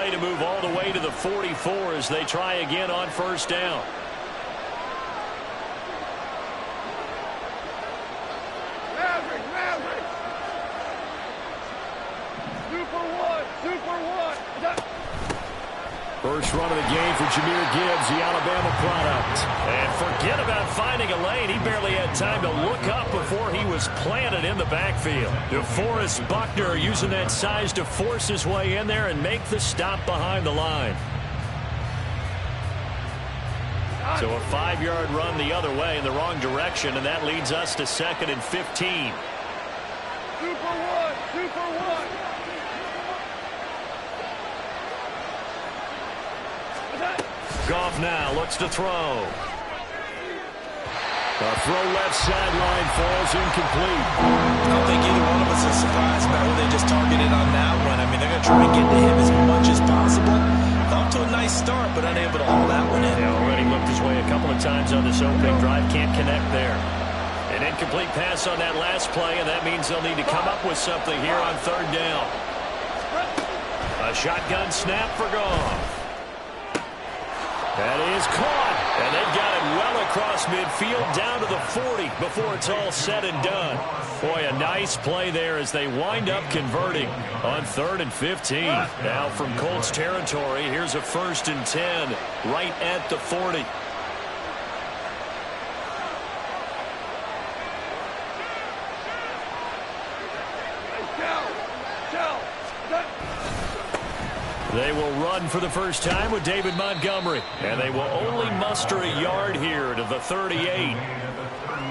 play to move all the way to the 44 as they try again on first down. First run of the game for Jahmyr Gibbs, the Alabama product. And forget about finding a lane. He barely had time to look up before he was planted in the backfield. DeForest Buckner using that size to force his way in there and make the stop behind the line. So a 5-yard run the other way in the wrong direction, and that leads us to 2nd and 15. Super one. Goff now looks to throw. A throw left sideline falls incomplete. I don't think either one of us is surprised about who they just targeted on that one. I mean, they're going to try and get to him as much as possible. Off to a nice start, but unable to haul that one in. Yeah, already looked his way a couple of times on this opening drive. Can't connect there. An incomplete pass on that last play, and that means they'll need to come up with something here on 3rd down. A shotgun snap for Goff. That is caught, and they've got it well across midfield down to the 40 before it's all said and done. Boy, a nice play there as they wind up converting on 3rd and 15. Now from Colts territory, here's a 1st and 10 right at the 40. They will run for the first time with David Montgomery. And they will only muster a yard here to the 38.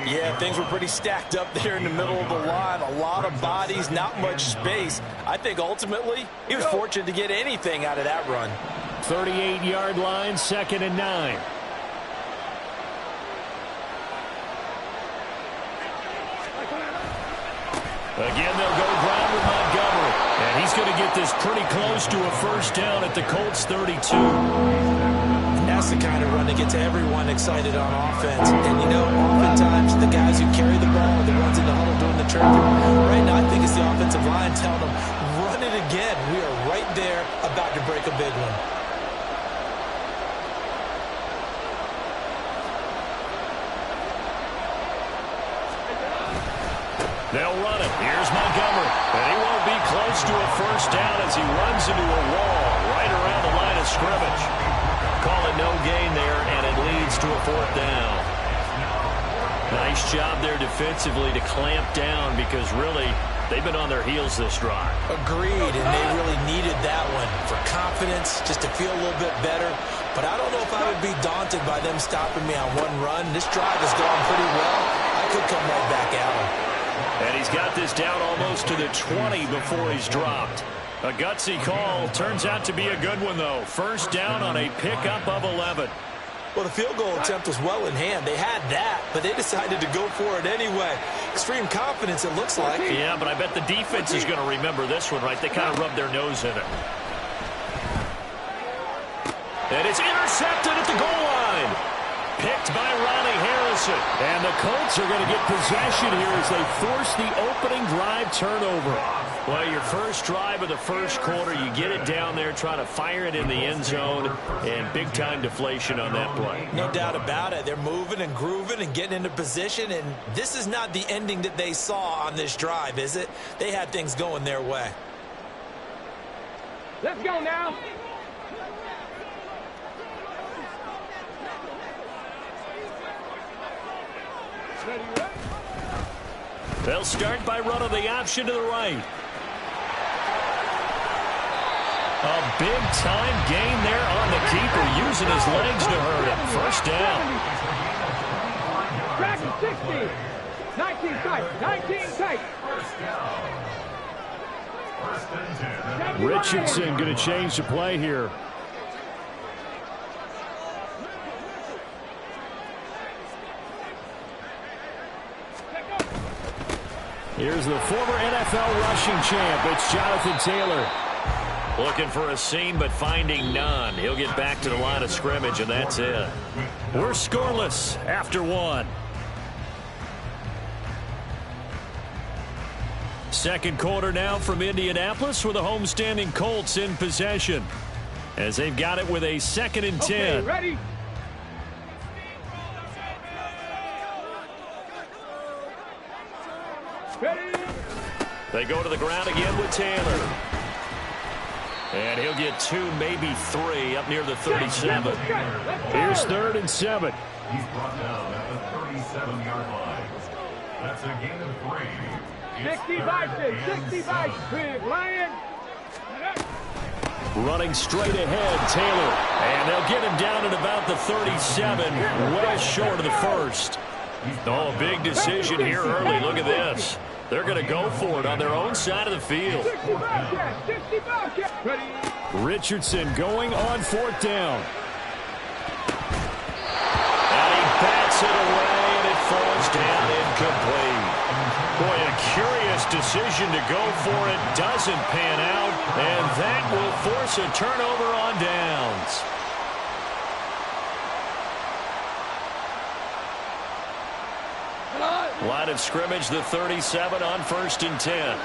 Yeah, things were pretty stacked up there in the middle of the line. A lot of bodies, not much space. I think ultimately he was fortunate to get anything out of that run. 38-yard line, 2nd and 9. Again, they'll go ground with Montgomery. And he's going to get this pretty close to a first down at the Colts 32. That's the kind of run that gets everyone excited on offense. And, you know, oftentimes the guys who carry the ball are the ones in the huddle doing the turn. Right now, I think it's the offensive line telling them, run it again. We are right there about to break a big one. They'll run it. Here's Montgomery. And he won't be close to a first down as he runs into a wall right around the line of scrimmage. Call it no gain there, and it leads to a 4th down. Nice job there defensively to clamp down because really they've been on their heels this drive. Agreed, and they really needed that one for confidence, just to feel a little bit better. But I don't know if I would be daunted by them stopping me on one run. This drive has gone pretty well. I could come right back at them. And he's got this down almost to the 20 before he's dropped. A gutsy call. Turns out to be a good one, though. First down on a pickup of 11. Well, the field goal attempt was well in hand. They had that, but they decided to go for it anyway. Extreme confidence, it looks like. Yeah, but I bet the defense is going to remember this one, right? They kind of rubbed their nose in it. And it's intercepted at the goal line. Picked by Ronnie Harrison. And the Colts are going to get possession here as they force the opening drive turnover. Well, your first drive of the first quarter, you get it down there, try to fire it in the end zone, and big-time deflation on that play. No doubt about it. They're moving and grooving and getting into position, and this is not the ending that they saw on this drive, is it? They had things going their way. Let's go now. They'll start by running the option to the right. A big-time gain there on the keeper, using his legs to hurt him. First down. Track 60. 19 tight. 19 tight. Richardson going to change the play here. Here's the former NFL rushing champ. It's Jonathan Taylor. Looking for a seam, but finding none. He'll get back to the line of scrimmage, and that's it. We're scoreless after one. Second quarter now from Indianapolis with the homestanding Colts in possession. as they've got it with a 2nd and 10. Okay, ready? Ready? They go to the ground again with Taylor. And he'll get 2, maybe 3 up near the 37. Here's 3rd and 7. He's brought down at the 37-yard line. That's a gain of 3. 65, big Lion. Running straight ahead, Taylor. And they'll get him down at about the 37, well short of the first. Oh, a big decision here early. Look at this. They're going to go for it on their own side of the field. Richardson going on 4th down. And he bats it away, and it falls down incomplete. Boy, a curious decision to go for it. Doesn't pan out, and that will force a turnover on downs. Line of scrimmage, the 37 on 1st and 10.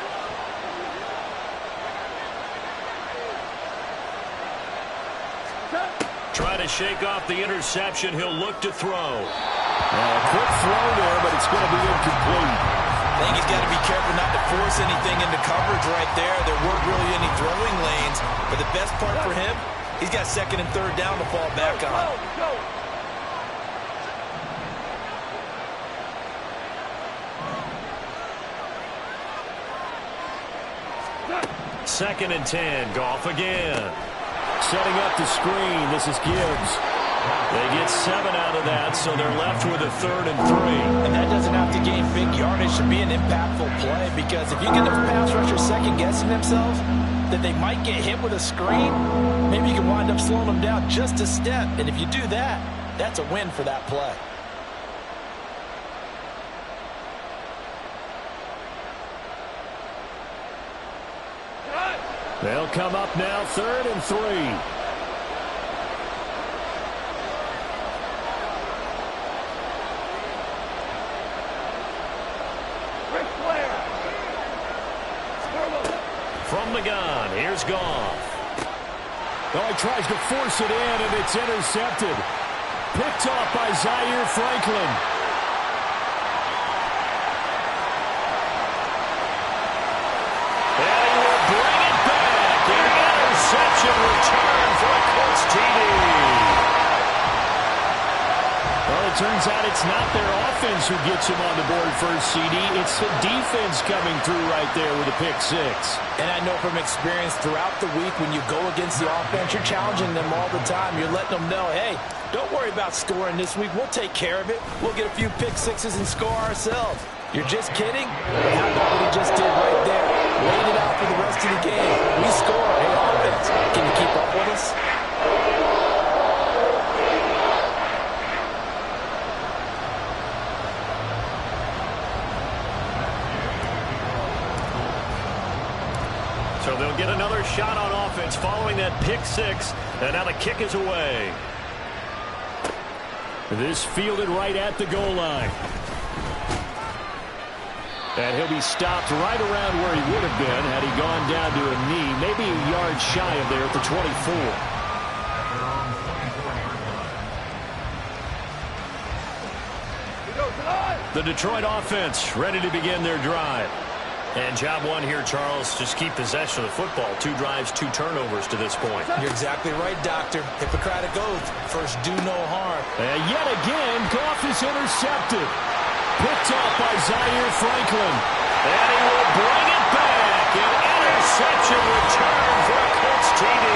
Trying to shake off the interception. He'll look to throw. A quick throw there, but it's going to be incomplete. I think he's got to be careful not to force anything into coverage right there. There weren't really any throwing lanes. But the best part for him, he's got 2nd and 3rd down to fall back on. 2nd and 10. Goff again. Setting up the screen. This is Gibbs. They get 7 out of that, so they're left with a 3rd and 3. And that doesn't have to gain big yardage to be an impactful play, because if you get the pass rusher second-guessing themselves that they might get hit with a screen, maybe you can wind up slowing them down just a step. And if you do that, that's a win for that play. They'll come up now 3rd and 3. From the gun, here's Goff. Oh, he tries to force it in, and it's intercepted. Picked off by Zaire Franklin. And he will bring it back. An interception return for a Colts TD. Well, it turns out it's not their offense who gets him on the board first, CD. It's the defense coming through right there with a pick 6. And I know from experience throughout the week, when you go against the offense, you're challenging them all the time. You're letting them know, hey, don't worry about scoring this week. We'll take care of it. We'll get a few pick 6s and score ourselves. You're just kidding? But how about what he just did right there? Laid it out for the rest of the game. We score. Hey, offense, can you keep up with us? So they'll get another shot on offense following that pick 6. And now the kick is away. This fielded right at the goal line. And he'll be stopped right around where he would have been had he gone down to a knee, maybe a yard shy of there at the 24. The Detroit offense ready to begin their drive. And job one here, Charles, just keep possession of the football. 2 drives, 2 turnovers to this point. You're exactly right, Doctor. Hippocratic oath. First, do no harm. And yet again, Goff is intercepted. Picked off by Zaire Franklin. And he will bring it back. An interception return for a Colts TD.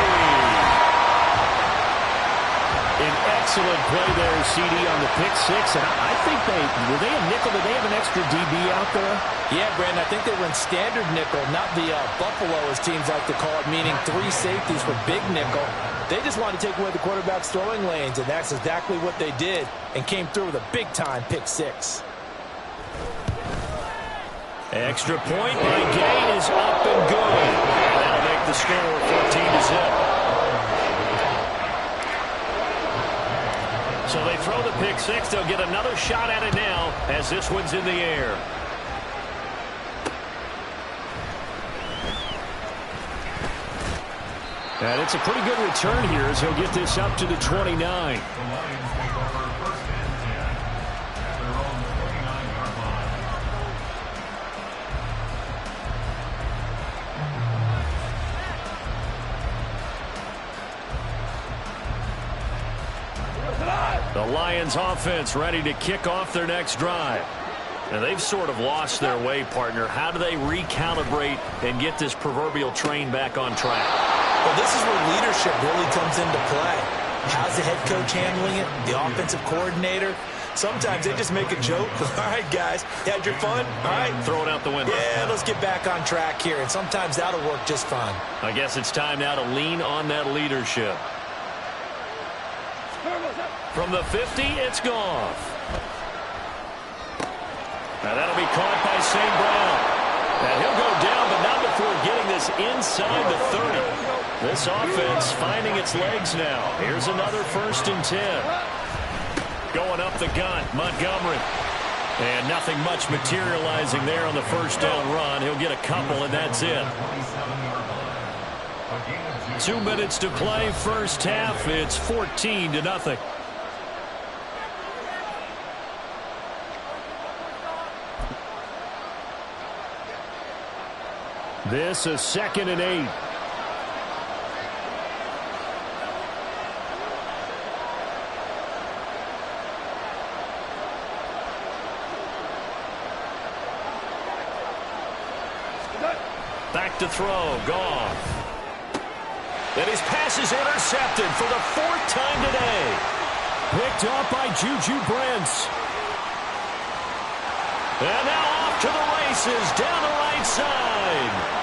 An excellent play there, CD, on the pick 6. And I think were they a nickel? Did they have an extra DB out there? Yeah, Brandon, I think they were in standard nickel, not the Buffalo, as teams like to call it, meaning 3 safeties for big nickel. They just wanted to take away the quarterback's throwing lanes, and that's exactly what they did, and came through with a big-time pick 6. Extra point by Gain is up and good. And that'll make the score 14-0. So they throw the pick 6. They'll get another shot at it now as this one's in the air. And it's a pretty good return here as he'll get this up to the 29. The Lions take over first and 10 at their own 29-yard line. The Lions offense ready to kick off their next drive. And they've sort of lost their way, partner. How do they recalibrate and get this proverbial train back on track? Well, this is where leadership really comes into play. How's the head coach handling it? The offensive coordinator? Sometimes they just make a joke. All right, guys, you had your fun? All right. Throw it out the window. Yeah, let's get back on track here. And sometimes that'll work just fine. I guess it's time now to lean on that leadership. From the 50, it's Goff. Now that'll be caught by St. Brown. Now he'll go down, but not before getting this inside the 30. This offense finding its legs now. Here's another 1st and 10. Going up the gun, Montgomery. And nothing much materializing there on the first down run. He'll get a couple, and that's it. 2 minutes to play, first half. It's 14-0. This is 2nd and 8. Back to throw, Goff. And his pass is intercepted for the 4th time today. Picked off by Juju Brents. And now off to the races down the right side.